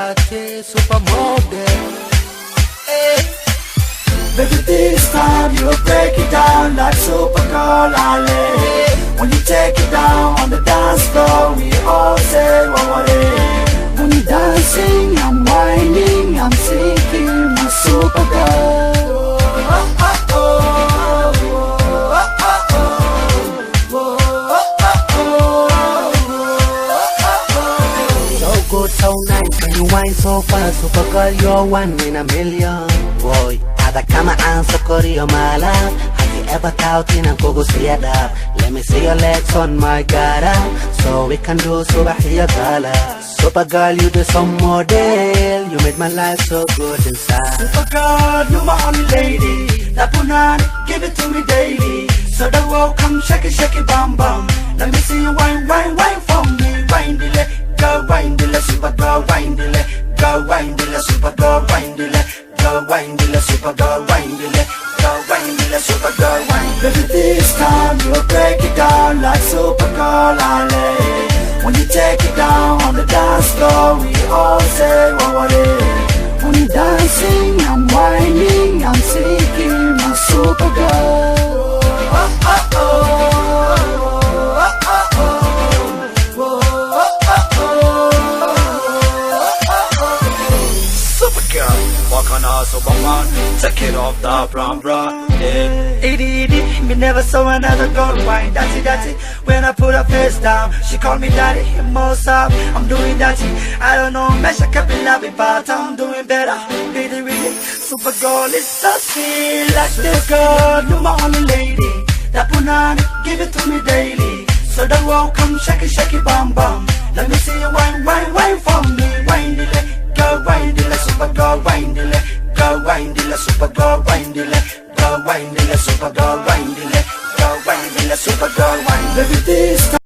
Ate supermodel. Hey. Baby, this time you'll break it down like Supergirl Ale. When you take it down on the dance floor, we all say what it is. When you're dancing, I'm whining, I'm singing my Supergirl. So good, so nice, and you wine so fast. Supergirl, you're one in a million. Boy, hata kama ansokori my love. Have you ever thought in a gogo siada? Let me see your legs on my gara, so we can do subahiyya gala. Supergirl, you the some model. You made my life so good inside. Supergirl, you're my only lady. That punani, give it to me daily. So the world come shake it, bam bam. Let me see you wine for me. Wine the leg, go wine the leg, Supergirl, wine the leg, go wine the leg, Supergirl, wine the leg, go wine the leg, Supergirl, wine the leg, go wine the leg, Supergirl, wine. Baby, this time you'll break it down like Supergirl Ale. When you take it down on the dance floor, we all say what it is. When you're dancing, I'm whining, I'm singing my Supergirl. Supergirl, walk on us, Superman. Take it off the brown bra. Yeah. Edie, me never saw another girl wine. That's it. When I put her face down, she called me daddy. Most up, I'm doing that. I don't know, mesh I can't be loving, but I'm doing better. Really, Supergirl is so sweet. Like this girl, you're my only lady. That punani, give it to me daily. So the world come shake it, bam bam. Let me see you wine for me. Wine the leg, go wine the leg, Supergirl, wine the leg, go wine the leg, Supergirl, wine the leg, go wine the leg, Supergirl, wine the leg, go wine the leg, Supergirl, wine. Baby, this time